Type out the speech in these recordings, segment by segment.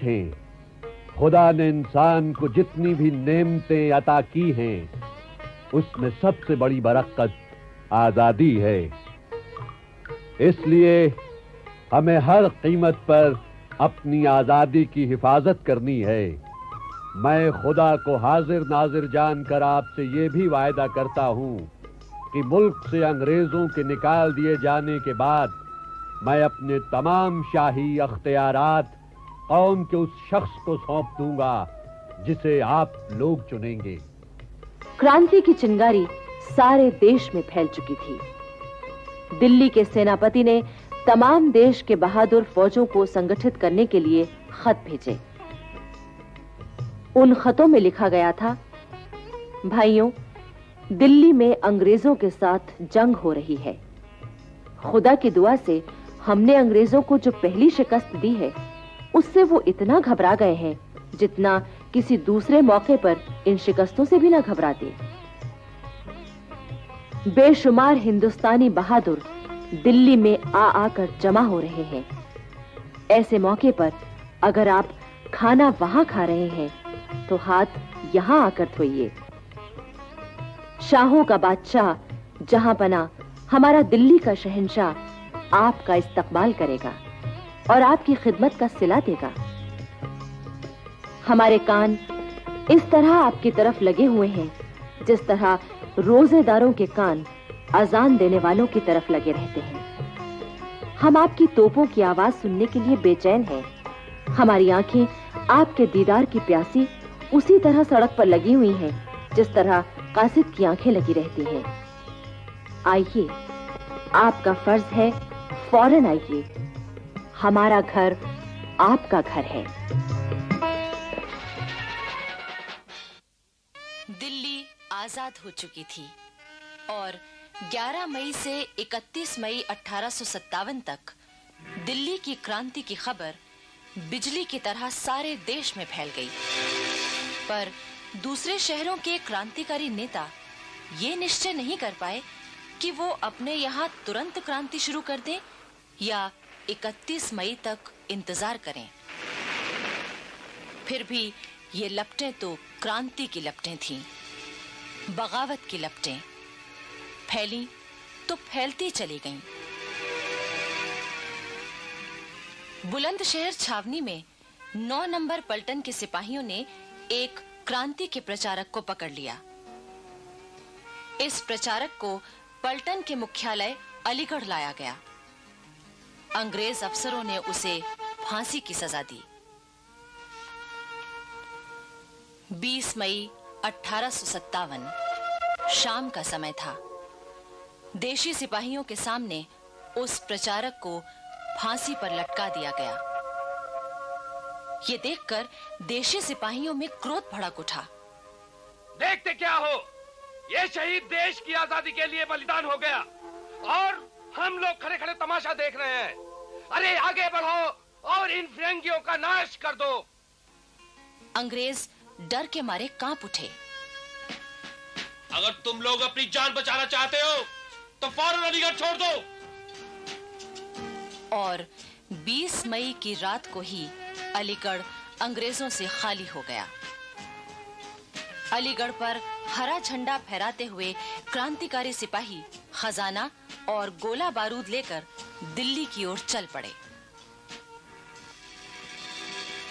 देखें, खुदा ने इंसान को जितनी भी नेमतें अता की हैं, उसमें सबसे बड़ी बरकत आजादी है। इसलिए हमें हर कीमत पर अपनी आजादी की हिफाजत करनी है। मैं खुदा को हाजिर नाजिर जानकर आपसे ये भी वायदा करता हूं कि मुल्क से अंग्रेजों के निकाल दिए जाने के बाद मैं अपने तमाम शाही अख्तियारात कौम के उस शख्स को सौंप दूंगा जिसे आप लोग चुनेंगे। क्रांति की चिंगारी सारे देश में फैल चुकी थी। दिल्ली के सेनापति ने तमाम देश के बहादुर फौजों को संगठित करने के लिए खत भेजे। उन खतों में लिखा गया था, भाइयों, दिल्ली में अंग्रेजों के साथ जंग हो रही है। खुदा की दुआ से हमने अंग्रेजों को जो पहली शिकस्त दी है, उससे वो इतना घबरा गए हैं जितना किसी दूसरे मौके पर इन शिकस्तों से भी ना घबराते। बेशुमार हिंदुस्तानी बहादुर दिल्ली में आकर जमा हो रहे हैं। ऐसे मौके पर अगर आप खाना वहां खा रहे हैं तो हाथ यहां आकर धोइए। शाहों का बादशाह जहां पना हमारा दिल्ली का शहंशाह आपका इस्तकबाल करेगा और आपकी खिदमत का सिला देगा। हमारे कान इस तरह आपकी तरफ लगे हुए हैं जिस तरह रोजेदारों के कान अजान देने वालों की तरफ लगे रहते हैं। हम आपकी तोपों की आवाज सुनने के लिए बेचैन हैं। हमारी आंखें आपके दीदार की प्यासी उसी तरह सड़क पर लगी हुई हैं जिस तरह कासिद की आंखें लगी रहती हैं। आइए, आपका फर्ज है, फौरन आइए। हमारा घर आपका घर है। दिल्ली आजाद हो चुकी थी और 11 मई से 31 मई 1857 तक दिल्ली की क्रांति की खबर बिजली की तरह सारे देश में फैल गई। पर दूसरे शहरों के क्रांतिकारी नेता ये निश्चय नहीं कर पाए कि वो अपने यहाँ तुरंत क्रांति शुरू कर दें या 31 मई तक इंतजार करें। फिर भी ये लपटें तो क्रांति की लपटें थीं, बगावत की लपटें फैली तो फैलती चली गईं। बुलंदशहर छावनी में 9 नंबर पलटन के सिपाहियों ने एक क्रांति के प्रचारक को पकड़ लिया। इस प्रचारक को पलटन के मुख्यालय अलीगढ़ लाया गया। अंग्रेज अफसरों ने उसे फांसी की सजा दी। 20 मई 1857 शाम का समय था। देशी सिपाहियों के सामने उस प्रचारक को फांसी पर लटका दिया गया। ये देखकर देशी सिपाहियों में क्रोध भड़क उठा। देखते क्या हो, ये शहीद देश की आजादी के लिए बलिदान हो गया और हम लोग खड़े खड़े तमाशा देख रहे हैं। अरे आगे बढ़ो और इन फिरंगियों का नाश कर दो। अंग्रेज डर के मारे कांप उठे। अगर तुम लोग अपनी जान बचाना चाहते हो तो फौरन अलीगढ़ छोड़ दो। और 20 मई की रात को ही अलीगढ़ अंग्रेजों से खाली हो गया। अलीगढ़ पर हरा झंडा फहराते हुए क्रांतिकारी सिपाही खजाना और गोला बारूद लेकर दिल्ली की ओर चल पड़े।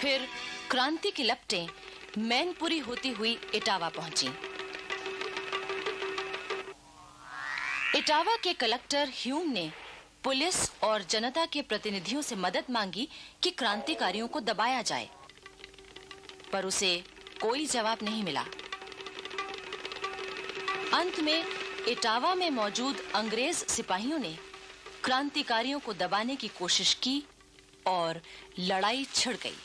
फिर क्रांति की लपटें मैनपुरी होती हुई इटावा पहुंची। इटावा के कलेक्टर ह्यूम ने पुलिस और जनता के प्रतिनिधियों से मदद मांगी कि क्रांतिकारियों को दबाया जाए, पर उसे कोई जवाब नहीं मिला। अंत में इटावा में मौजूद अंग्रेज सिपाहियों ने क्रांतिकारियों को दबाने की कोशिश की और लड़ाई छिड़ गई।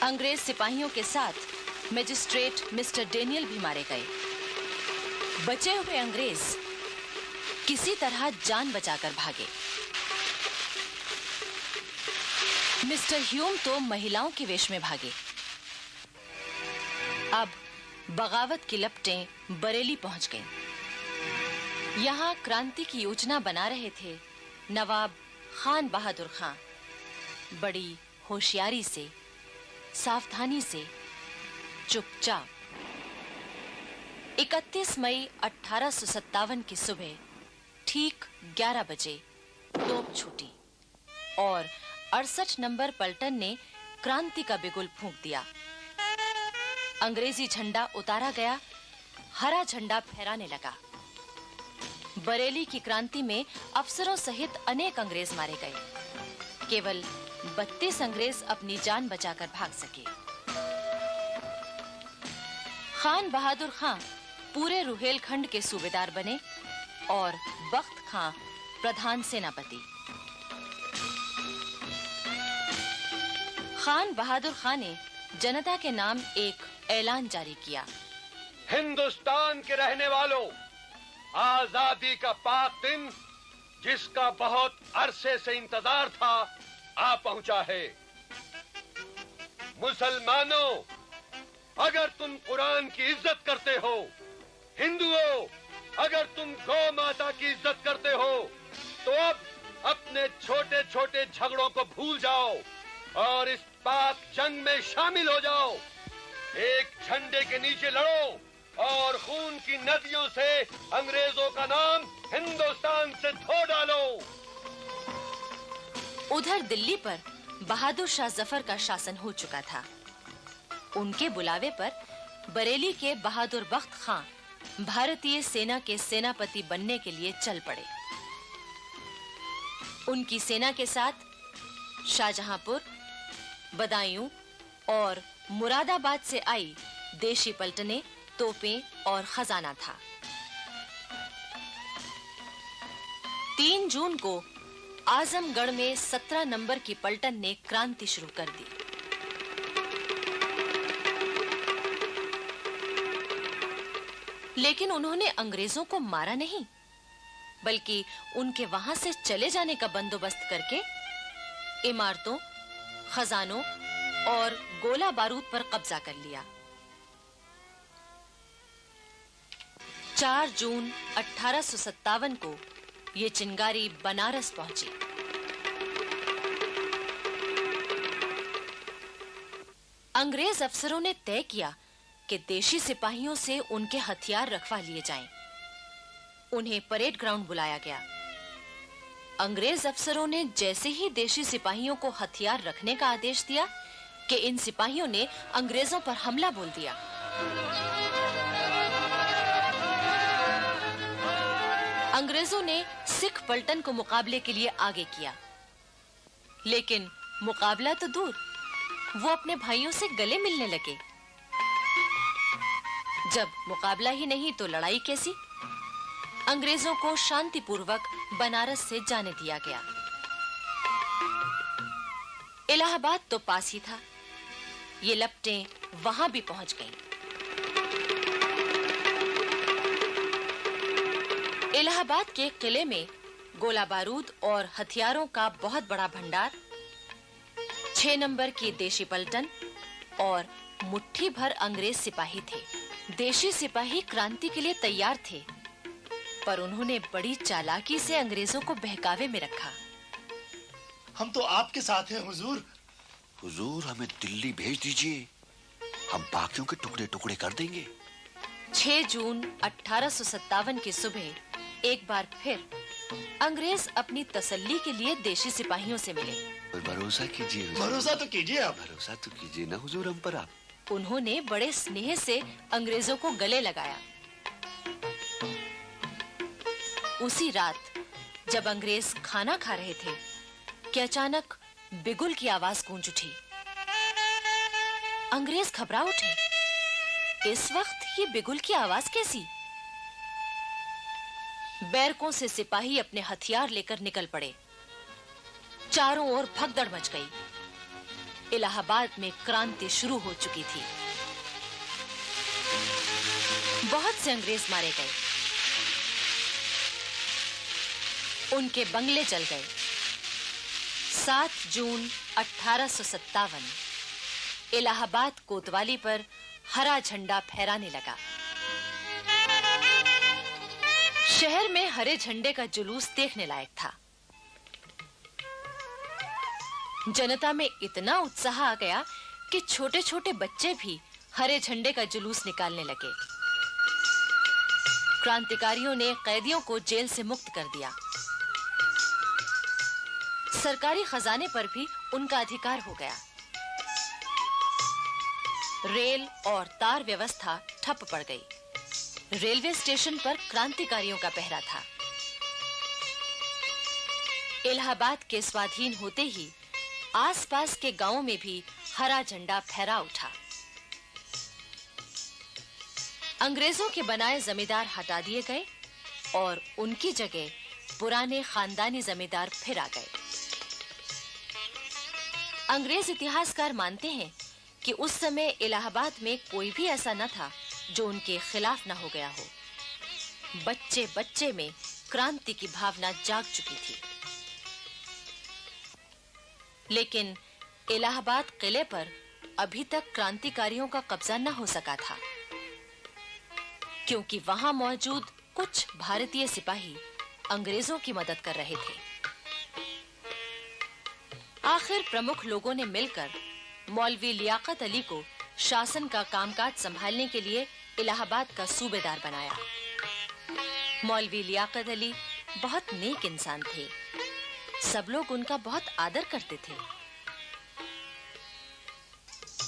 अंग्रेज सिपाहियों के साथ मजिस्ट्रेट मिस्टर डेनियल भी मारे गए। बचे हुए अंग्रेज किसी तरह जान बचाकर भागे। मिस्टर ह्यूम तो महिलाओं के वेश में भागे। अब बगावत की लपटें बरेली पहुंच गईं। यहां क्रांति की योजना बना रहे थे नवाब खान बहादुर खां। बड़ी होशियारी से, सावधानी से, चुपचाप 31 मई 1857 की सुबह ठीक 11 बजे तोप छूटी और 68 नंबर पलटन ने क्रांति का बिगुल फूंक दिया। अंग्रेजी झंडा उतारा गया, हरा झंडा फहराने लगा। बरेली की क्रांति में अफसरों सहित अनेक अंग्रेज मारे गए। केवल 32 अंग्रेज अपनी जान बचाकर भाग सके। खान बहादुर खां पूरे रुहेलखंड के सूबेदार बने और बख्त खां प्रधान सेनापति। खान बहादुर खां ने जनता के नाम एक ऐलान जारी किया। हिंदुस्तान के रहने वालों, आजादी का पाक दिन जिसका बहुत अरसे से इंतजार था आ पहुंचा है। मुसलमानों, अगर तुम कुरान की इज्जत करते हो, हिंदुओं अगर तुम गौ माता की इज्जत करते हो, तो अब अपने छोटे छोटे झगड़ों को भूल जाओ और इस पाक जंग में शामिल हो जाओ। एक झंडे के नीचे लड़ो और खून की नदियों से अंग्रेजों का नाम हिंदुस्तान से धो डालो। उधर दिल्ली पर बहादुर शाह जफर का शासन हो चुका था। उनके बुलावे पर बरेली के बहादुर बख्त खां भारतीय सेना के सेनापति बनने के लिए चल पड़े। उनकी सेना के साथ शाहजहांपुर, बदायूं और मुरादाबाद से आई देशी पलटनें, तोपें और खजाना था। 3 जून को आजमगढ़ में 17 नंबर की पलटन ने क्रांति शुरू कर दी। लेकिन उन्होंने अंग्रेजों को मारा नहीं, बल्कि उनके वहां से चले जाने का बंदोबस्त करके इमारतों, खजानों और गोला बारूद पर कब्जा कर लिया। 4 जून 1857 को ये चिंगारी बनारस पहुंची। अंग्रेज अफसरों ने तय किया कि देशी सिपाहियों से उनके हथियार रखवा लिए जाएं। उन्हें परेड ग्राउंड बुलाया गया। अंग्रेज अफसरों ने जैसे ही देशी सिपाहियों को हथियार रखने का आदेश दिया कि इन सिपाहियों ने अंग्रेजों पर हमला बोल दिया। अंग्रेजों ने सिख पलटन को मुकाबले के लिए आगे किया, लेकिन मुकाबला तो दूर, वो अपने भाइयों से गले मिलने लगे। जब मुकाबला ही नहीं तो लड़ाई कैसी? अंग्रेजों को शांतिपूर्वक बनारस से जाने दिया गया। इलाहाबाद तो पास ही था। ये लपटें वहां भी पहुंच गईं। इलाहाबाद के किले में गोला बारूद और हथियारों का बहुत बड़ा भंडार, 6 नंबर की देशी पलटन और मुट्ठी भर अंग्रेज सिपाही थे। देशी सिपाही क्रांति के लिए तैयार थे, पर उन्होंने बड़ी चालाकी से अंग्रेजों को बहकावे में रखा। हम तो आपके साथ हैं हुजूर। हुजूर, हमें दिल्ली भेज दीजिए, हम बाकियों के टुकड़े टुकड़े कर देंगे। 6 जून 1857 की सुबह एक बार फिर अंग्रेज अपनी तसल्ली के लिए देशी सिपाहियों से मिले। भरोसा कीजिए हुजूर। भरोसा तो कीजिए आप। भरोसा तो कीजिए ना हुजूर हम पर आप। उन्होंने बड़े स्नेह से अंग्रेजों को गले लगाया। उसी रात जब अंग्रेज खाना खा रहे थे कि अचानक बिगुल की आवाज गूंज उठी। अंग्रेज घबरा उठे। इस वक्त ये बिगुल की आवाज कैसी? बैरकों से सिपाही अपने हथियार लेकर निकल पड़े। चारों ओर भगदड़ मच गई। इलाहाबाद में क्रांति शुरू हो चुकी थी। बहुत से अंग्रेज मारे गए, उनके बंगले जल गए। 7 जून 1857 इलाहाबाद कोतवाली पर हरा झंडा फहराने लगा। शहर में हरे झंडे का जुलूस देखने लायक था। जनता में इतना उत्साह आ गया कि छोटे-छोटे बच्चे भी हरे झंडे का जुलूस निकालने लगे। क्रांतिकारियों ने कैदियों को जेल से मुक्त कर दिया। सरकारी खजाने पर भी उनका अधिकार हो गया। रेल और तार व्यवस्था ठप पड़ गई। रेलवे स्टेशन पर क्रांतिकारियों का पहरा था। इलाहाबाद के स्वाधीन होते ही आसपास के गांवों में भी हरा झंडा फहरा उठा। अंग्रेजों के बनाए जमींदार हटा दिए गए और उनकी जगह पुराने खानदानी जमींदार फिर आ गए। अंग्रेज इतिहासकार मानते हैं कि उस समय इलाहाबाद में कोई भी ऐसा न था जो उनके खिलाफ न हो गया हो। बच्चे-बच्चे में क्रांति की भावना जाग चुकी थी। लेकिन इलाहाबाद किले पर अभी तक क्रांतिकारियों का कब्जा न हो सका था, क्योंकि वहां मौजूद कुछ भारतीय सिपाही अंग्रेजों की मदद कर रहे थे। आखिर प्रमुख लोगों ने मिलकर मौलवी लियाकत अली को शासन का कामकाज संभालने के लिए इलाहाबाद का सूबेदार बनाया। मौलवी लियाकत अली बहुत नेक इंसान थे। सब लोग उनका बहुत आदर करते थे।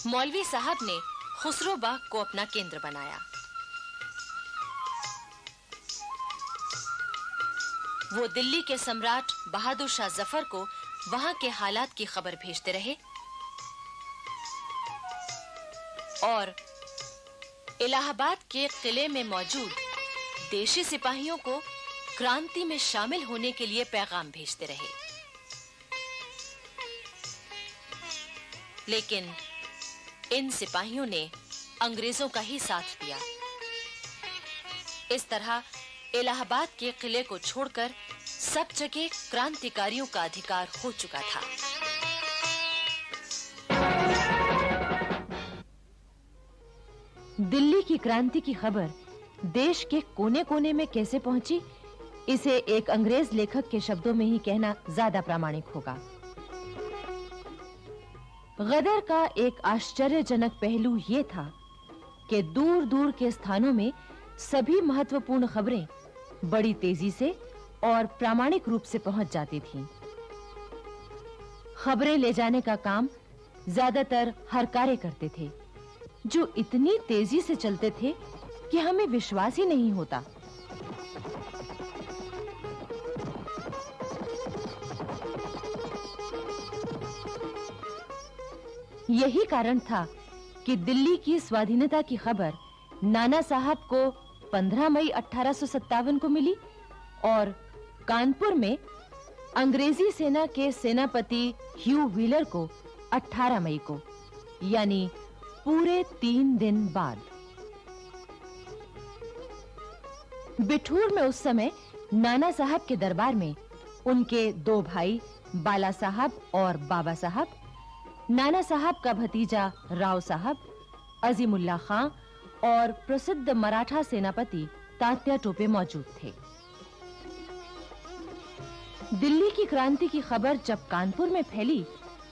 मौलवी साहब ने खुसरो बाग को अपना केंद्र बनाया। वो दिल्ली के सम्राट बहादुर शाह जफर को वहां के हालात की खबर भेजते रहे और इलाहाबाद के किले में मौजूद देशी सिपाहियों को क्रांति में शामिल होने के लिए पैगाम भेजते रहे। लेकिन इन सिपाहियों ने अंग्रेजों का ही साथ दिया। इस तरह इलाहाबाद के किले को छोड़कर सब जगह क्रांतिकारियों का अधिकार हो चुका था। दिल्ली की क्रांति की खबर देश के कोने-कोने में कैसे पहुंची, इसे एक अंग्रेज लेखक के शब्दों में ही कहना ज्यादा प्रामाणिक होगा। गदर का एक आश्चर्यजनक पहलू यह था कि दूर-दूर के स्थानों में सभी महत्वपूर्ण खबरें बड़ी तेजी से और प्रामाणिक रूप से पहुंच जाती थीं। खबरें ले जाने का काम ज्यादातर हरकारे करते थे, जो इतनी तेजी से चलते थे कि हमें विश्वास ही नहीं होता। यही कारण था कि दिल्ली की स्वाधीनता की खबर नाना साहब को 15 मई 1857 को मिली और कानपुर में अंग्रेजी सेना के सेनापति ह्यू व्हीलर को 18 मई को, यानी पूरे 3 दिन बाद। बिठूर में उस समय नाना साहब के दरबार में उनके 2 भाई बाला साहब और बाबा साहब, नाना साहब का भतीजा राव साहब, अजीमुल्लाह खां और प्रसिद्ध मराठा सेनापति तात्या टोपे मौजूद थे। दिल्ली की क्रांति की खबर जब कानपुर में फैली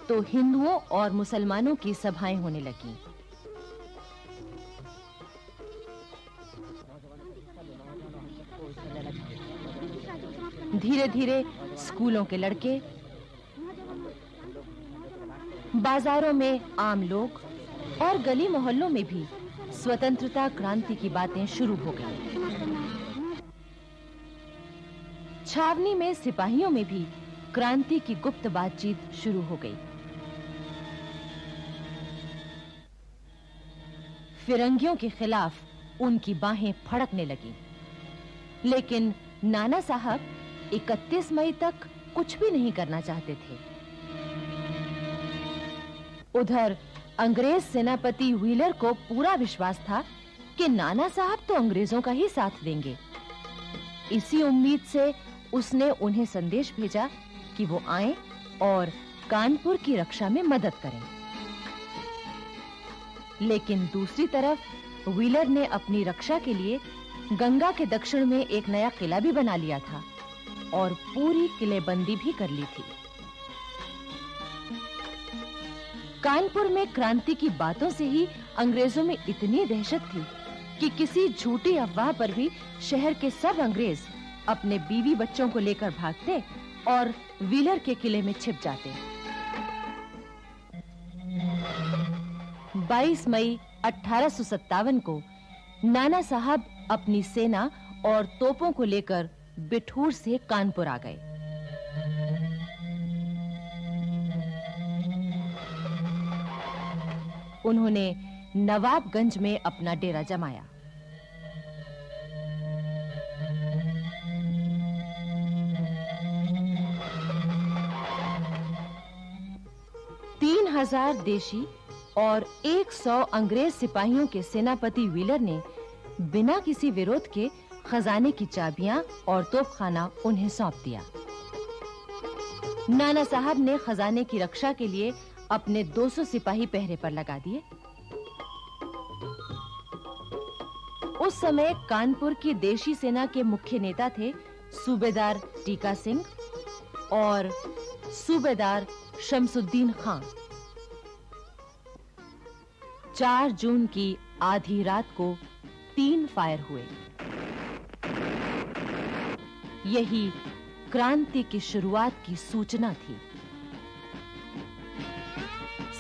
तो हिंदुओं और मुसलमानों की सभाएं होने लगीं। धीरे-धीरे स्कूलों के लड़के, बाजारों में आम लोग और गली मोहल्लों में भी स्वतंत्रता क्रांति की बातें शुरू हो गईं। छावनी में सिपाहियों में भी क्रांति की गुप्त बातचीत शुरू हो गई। फिरंगियों के खिलाफ उनकी बाहें फड़कने लगीं। लेकिन नाना साहब 31 मई तक कुछ भी नहीं करना चाहते थे। उधर अंग्रेज सेनापति व्हीलर को पूरा विश्वास था कि नाना साहब तो अंग्रेजों का ही साथ देंगे। इसी उम्मीद से उसने उन्हें संदेश भेजा कि वो आएं और कानपुर की रक्षा में मदद करें। लेकिन दूसरी तरफ व्हीलर ने अपनी रक्षा के लिए गंगा के दक्षिण में एक नया किला भी बना लिया था और पूरी किलेबंदी भी कर ली थी। कानपुर में क्रांति की बातों से ही अंग्रेजों में इतनी दहशत थी कि किसी झूठी अफवाह पर भी शहर के सब अंग्रेज अपने बीवी बच्चों को लेकर भागते और व्हीलर के किले में छिप जाते। 22 मई 1857 को नाना साहब अपनी सेना और तोपों को लेकर बिठूर से कानपुर आ गए। उन्होंने नवाबगंज में अपना डेरा जमाया। तीन 3000 देशी और 100 अंग्रेज सिपाहियों के सेनापति व्हीलर ने बिना किसी विरोध के खजाने की चाबियां और तोपखाना उन्हें सौंप दिया। नाना साहब ने खजाने की रक्षा के लिए अपने 200 सिपाही पहरे पर लगा दिए। उस समय कानपुर की देशी सेना के मुख्य नेता थे सूबेदार टीका सिंह और सूबेदार शमसुद्दीन खान। 4 जून की आधी रात को 3 फायर हुए। यही क्रांति की शुरुआत की सूचना थी।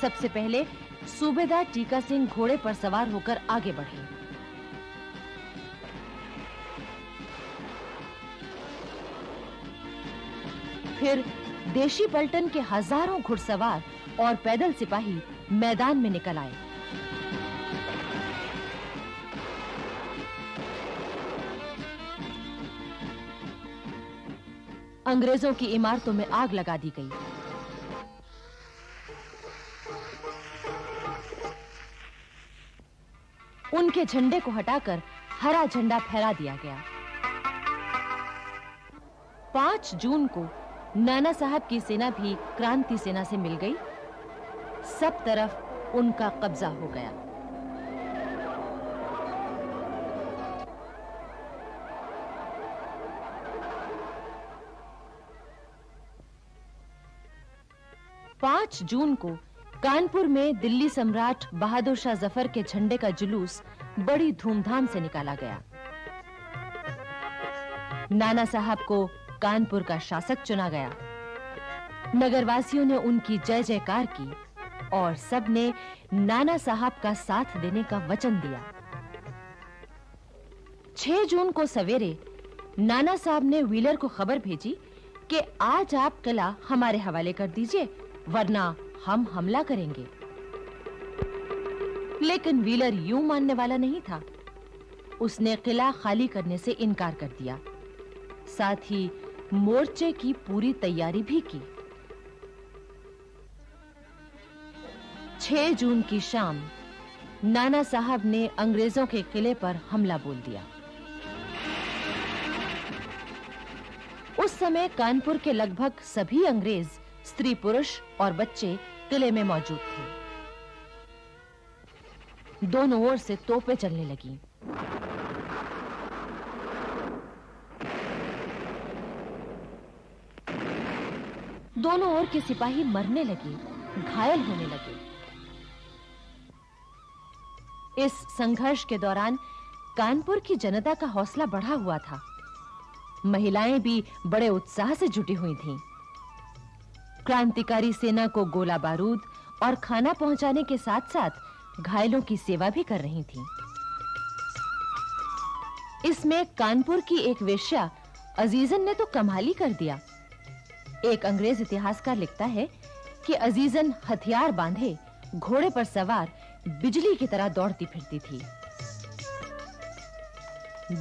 सबसे पहले सूबेदार टीका सिंह घोड़े पर सवार होकर आगे बढ़े। फिर देशी पलटन के हजारों घुड़सवार और पैदल सिपाही मैदान में निकल आए। अंग्रेजों की इमारतों में आग लगा दी गई। उनके झंडे को हटाकर हरा झंडा फहरा दिया गया। 5 जून को नाना साहब की सेना भी क्रांति सेना से मिल गई। सब तरफ उनका कब्जा हो गया। पाँच जून को कानपुर में दिल्ली सम्राट बहादुर शाह जफर के झंडे का जुलूस बड़ी धूमधाम से निकाला गया। नाना साहब को कानपुर का शासक चुना गया। नगरवासियों ने उनकी जय जयकार की और सबने नाना साहब का साथ देने का वचन दिया। 6 जून को सवेरे नाना साहब ने व्हीलर को खबर भेजी कि आज आप किला हमारे हवाले कर दीजिए, वरना हम हमला करेंगे। लेकिन व्हीलर यूं मानने वाला नहीं था। उसने किला खाली करने से इनकार कर दिया। साथ ही मोर्चे की पूरी तैयारी भी की। 6 जून की शाम नाना साहब ने अंग्रेजों के किले पर हमला बोल दिया। उस समय कानपुर के लगभग सभी अंग्रेज, स्त्री पुरुष और बच्चे किले में मौजूद थे। दोनों ओर से तोपें चलने लगीं। दोनों ओर के सिपाही मरने लगे, घायल होने लगे। इस संघर्ष के दौरान कानपुर की जनता का हौसला बढ़ा हुआ था। महिलाएं भी बड़े उत्साह से जुटी हुई थीं। क्रांतिकारी सेना को गोला बारूद और खाना पहुंचाने के साथ-साथ घायलों की सेवा भी कर रही थीं। इसमें कानपुर की एक वेश्या अजीजन ने तो कमाल ही कर दिया। एक अंग्रेज इतिहासकार लिखता है कि अजीजन हथियार बांधे घोड़े पर सवार बिजली की तरह दौड़ती फिरती थी।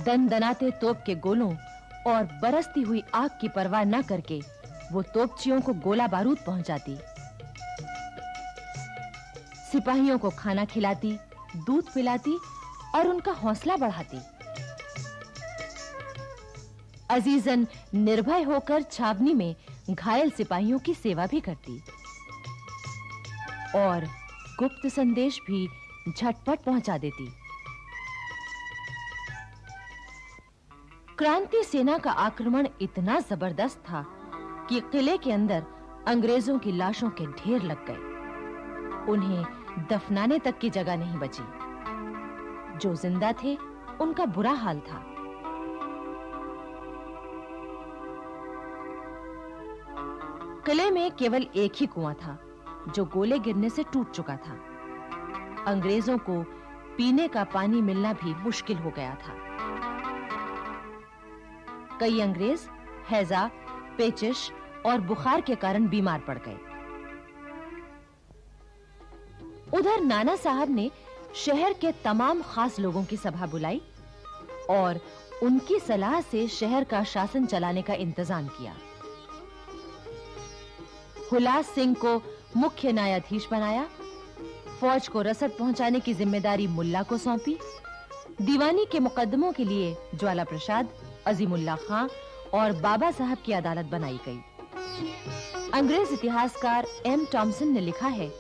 दनदनाते तोप के गोलों और बरसती हुई आग की परवाह न करके वो तोपचियों को गोला बारूद पहुंचाती, सिपाहियों को खाना खिलाती, दूध पिलाती और उनका हौसला बढ़ाती। अजीजन निर्भय होकर छावनी में घायल सिपाहियों की सेवा भी करती और गुप्त संदेश भी झटपट पहुंचा देती। क्रांति सेना का आक्रमण इतना जबरदस्त था कि किले के अंदर अंग्रेजों की लाशों के ढेर लग गए। उन्हें दफनाने तक की जगह नहीं बची। जो जिंदा थे उनका बुरा हाल था। किले में केवल एक ही कुआं था जो गोले गिरने से टूट चुका था। अंग्रेजों को पीने का पानी मिलना भी मुश्किल हो गया था। कई अंग्रेज हैजा, पेचिश और बुखार के कारण बीमार पड़ गए। उधर नाना साहब ने शहर के तमाम खास लोगों की सभा बुलाई और उनकी सलाह से शहर का शासन चलाने का इंतजाम किया। हुलास सिंह को मुख्य न्यायाधीश बनाया, फौज को रसद पहुंचाने की जिम्मेदारी मुल्ला को सौंपी, दीवानी के मुकदमों के लिए ज्वाला प्रसाद, अजीमुल्लाह खां और बाबा साहब की अदालत बनाई गई। अंग्रेज इतिहासकार एम टॉमसन ने लिखा है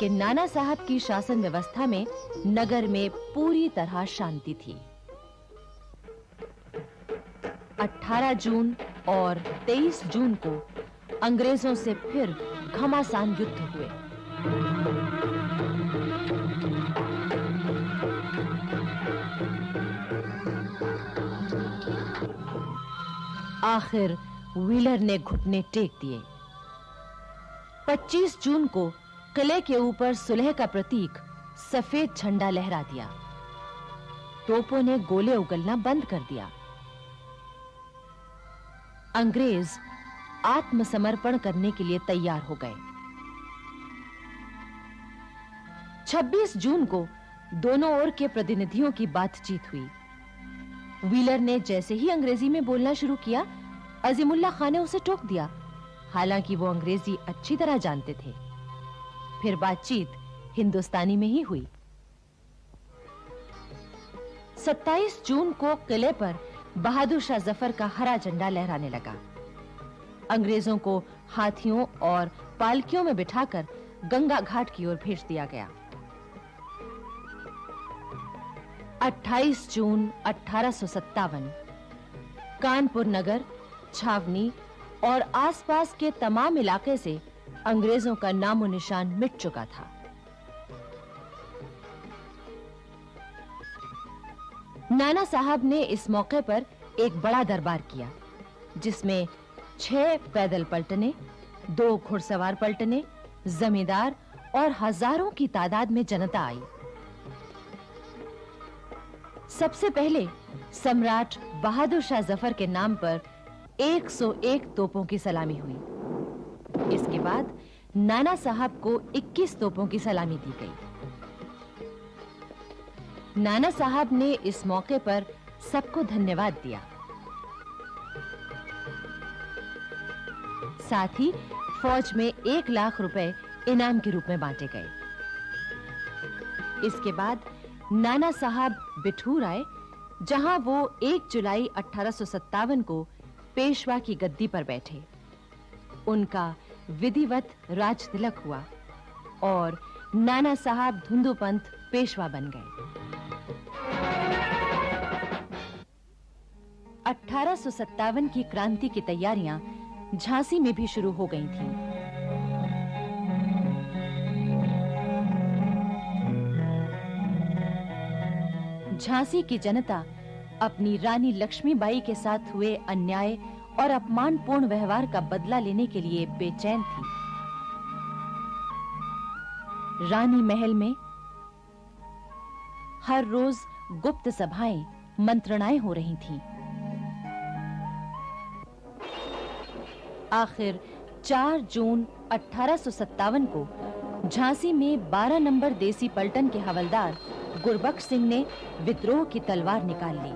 कि नाना साहब की शासन व्यवस्था में नगर में पूरी तरह शांति थी। 18 जून और 23 जून को अंग्रेजों से फिर घमासान युद्ध हुए। आखिर व्हीलर ने घुटने टेक दिए। 25 जून को किले के ऊपर सुलह का प्रतीक सफेद झंडा लहरा दिया। तोपों ने गोले उगलना बंद कर दिया। अंग्रेज आत्मसमर्पण करने के लिए तैयार हो गए। 26 जून को दोनों ओर के प्रतिनिधियों की बातचीत हुई। व्हीलर ने जैसे ही अंग्रेजी में बोलना शुरू किया, अजीमुल्लाह खान ने उसे टोक दिया, हालांकि वो अंग्रेजी अच्छी तरह जानते थे। फिर बातचीत हिंदुस्तानी में ही हुई। 27 जून को किले पर बहादुर शाह जफर का हरा झंडा लहराने लगा। अंग्रेजों को हाथियों और पालकियों में बिठाकर गंगा घाट की ओर भेज दिया गया। 28 जून 1857 कानपुर नगर, छावनी और आसपास के तमाम इलाके से अंग्रेजों का नामो निशान मिट चुका था। नाना साहब ने इस मौके पर एक बड़ा दरबार किया, जिसमें 6 पैदल पलटने, 2 घुड़सवार पलटने, जमींदार और हजारों की तादाद में जनता आई। सबसे पहले सम्राट बहादुर शाह जफर के नाम पर 101 तोपों की सलामी हुई। इसके बाद नाना साहब को 21 तोपों की सलामी दी गई। नाना साहब ने इस मौके पर सबको धन्यवाद दिया। साथ ही फौज में 1 लाख रुपए इनाम के रूप में बांटे गए। इसके बाद नाना साहब बिठूर आए, जहां वो 1 जुलाई 1857 को पेशवा की गद्दी पर बैठे। उनका विधिवत राज तिलक हुआ और नाना साहब धुंधुपंत पेशवा बन गए। 1857 की क्रांति की तैयारियां झांसी में भी शुरू हो गई थीं। झांसी की जनता अपनी रानी लक्ष्मीबाई के साथ हुए अन्याय और अपमानपूर्ण व्यवहार का बदला लेने के लिए बेचैन थी। रानी महल में हर रोज गुप्त सभाएं, मंत्रणाएं हो रही थीं। आखिर 4 जून 1857 को झांसी में 12 नंबर देसी पलटन के हवलदार गुरबख्श सिंह ने विद्रोह की तलवार निकाल ली।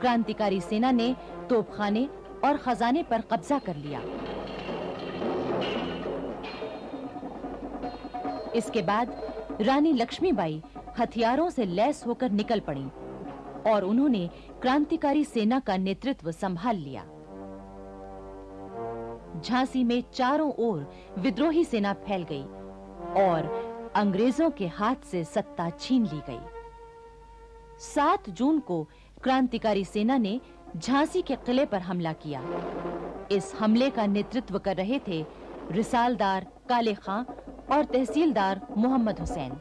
क्रांतिकारी सेना ने तोपखाने और खजाने पर कब्जा कर लिया। इसके बाद रानी लक्ष्मीबाई हथियारों से लैस होकर निकल पड़ी और उन्होंने क्रांतिकारी सेना का नेतृत्व संभाल लिया। झांसी में चारों ओर विद्रोही सेना फैल गई और अंग्रेजों के हाथ से सत्ता छीन ली गई। 7 जून को क्रांतिकारी सेना ने झांसी के किले पर हमला किया। इस हमले का नेतृत्व कर रहे थे रिसालदार काले खां और तहसीलदार मोहम्मद हुसैन।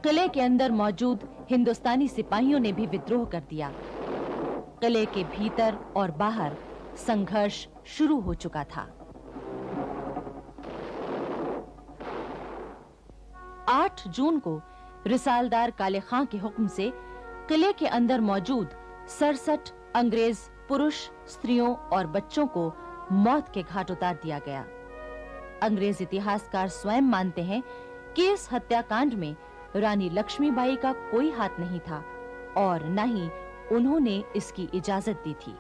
किले के अंदर मौजूद हिंदुस्तानी सिपाहियों ने भी विद्रोह कर दिया। किले के भीतर और बाहर संघर्ष शुरू हो चुका था। 8 जून को रिसालदार काले खां के हुक्म से किले के अंदर मौजूद 67 अंग्रेज पुरुष, स्त्रियों और बच्चों को मौत के घाट उतार दिया गया। अंग्रेज इतिहासकार स्वयं मानते हैं कि इस हत्याकांड में रानी लक्ष्मीबाई का कोई हाथ नहीं था और न ही उन्होंने इसकी इजाजत दी थी।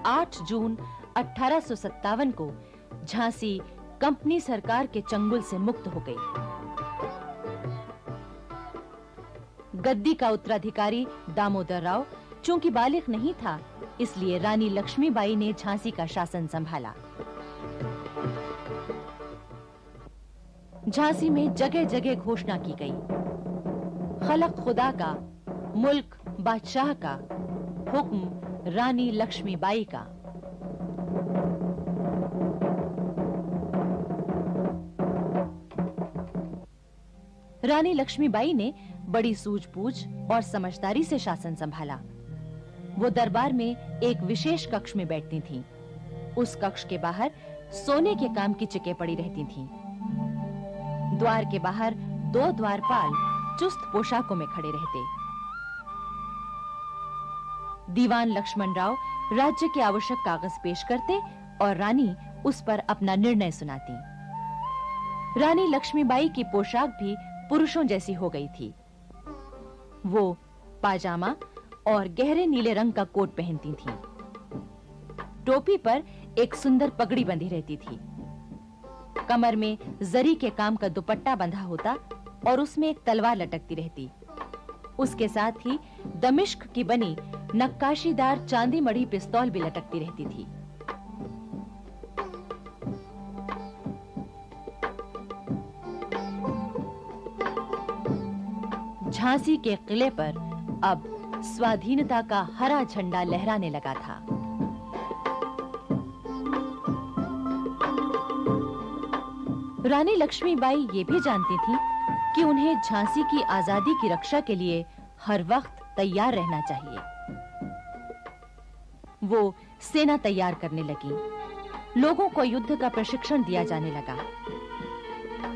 8 जून 1857 को झांसी कंपनी सरकार के चंगुल से मुक्त हो गई। गद्दी का उत्तराधिकारी दामोदर राव चूंकि बालिग नहीं था, इसलिए रानी लक्ष्मीबाई ने झांसी का शासन संभाला। झांसी में जगह-जगह घोषणा की गई, खलक खुदा का, मुल्क बादशाह का, हुक्म रानी लक्ष्मीबाई का। रानी लक्ष्मीबाई ने बड़ी सूझबूझ और समझदारी से शासन संभाला। वो दरबार में एक विशेष कक्ष में बैठती थीं। उस कक्ष के बाहर सोने के काम की चिकें पड़ी रहती थीं। द्वार के बाहर 2 द्वारपाल चुस्त पोशाकों में खड़े रहते। दीवान लक्ष्मण राव राज्य के आवश्यक कागज पेश करते और रानी उस पर अपना निर्णय सुनाती। रानी लक्ष्मीबाई की पोशाक भी पुरुषों जैसी हो गई थी। वो पाजामा और गहरे नीले रंग का कोट पहनती थीं। टोपी पर एक सुंदर पगड़ी बंधी रहती थी। कमर में जरी के काम का दुपट्टा बंधा होता और उसमें एक तलवार लटकती रहती। उसके साथ ही दमिश्क की बनी नक्काशीदार चांदी मढ़ी पिस्तौल भी लटकती रहती थी। झांसी के किले पर अब स्वाधीनता का हरा झंडा लहराने लगा था। रानी लक्ष्मीबाई ये भी जानती थी कि उन्हें झांसी की आजादी की रक्षा के लिए हर वक्त तैयार रहना चाहिए। वो सेना तैयार करने लगी। लोगों को युद्ध का प्रशिक्षण दिया जाने लगा।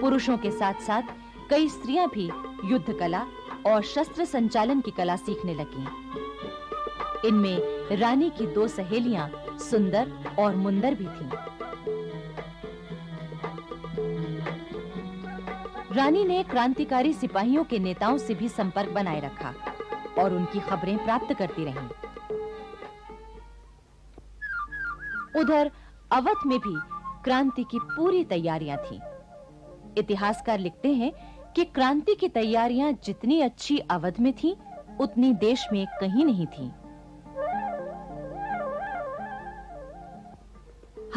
पुरुषों के साथ-साथ कई स्त्रियां भी युद्ध कला और शस्त्र संचालन की कला सीखने लगीं। इनमें रानी की 2 सहेलियां सुंदर और मुंदर भी थीं। रानी ने क्रांतिकारी सिपाहियों के नेताओं से भी संपर्क बनाए रखा और उनकी खबरें प्राप्त करती रहीं। उधर अवध में भी क्रांति की पूरी तैयारियां थीं। इतिहासकार लिखते हैं कि क्रांति की तैयारियां जितनी अच्छी अवध में थीं, उतनी देश में कहीं नहीं थीं।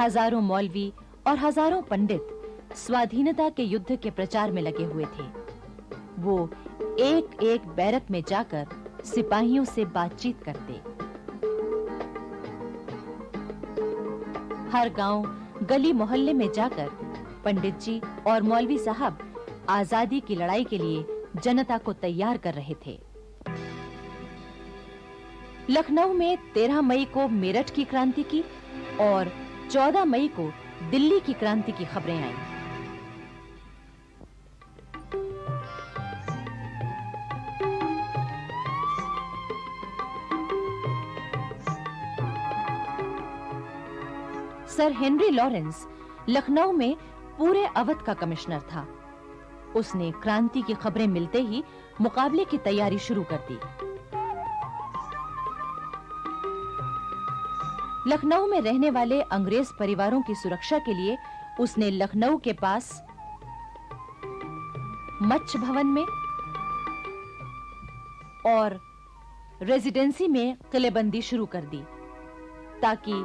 हजारों मौलवी और हजारों पंडित स्वाधीनता के युद्ध के प्रचार में लगे हुए थे। वो एक-एक बैरक में जाकर सिपाहियों से बातचीत करते। हर गांव, गली मोहल्ले में जाकर पंडित जी और मौलवी साहब आजादी की लड़ाई के लिए जनता को तैयार कर रहे थे। लखनऊ में 13 मई को मेरठ की क्रांति की और 14 मई को दिल्ली की क्रांति की खबरें आईं। सर हेनरी लॉरेंस लखनऊ में पूरे अवध का कमिश्नर था। उसने क्रांति की खबरें मिलते ही मुकाबले की तैयारी शुरू कर दी। लखनऊ में रहने वाले अंग्रेज परिवारों की सुरक्षा के लिए उसने लखनऊ के पास मच्छ भवन में और रेजिडेंसी में किलेबंदी शुरू कर दी, ताकि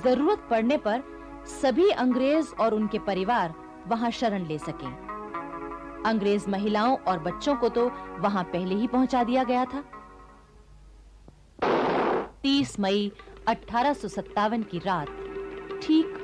जरूरत पड़ने पर सभी अंग्रेज और उनके परिवार वहां शरण ले सकें। अंग्रेज महिलाओं और बच्चों को तो वहां पहले ही पहुंचा दिया गया था। 30 मई 1857 की रात ठीक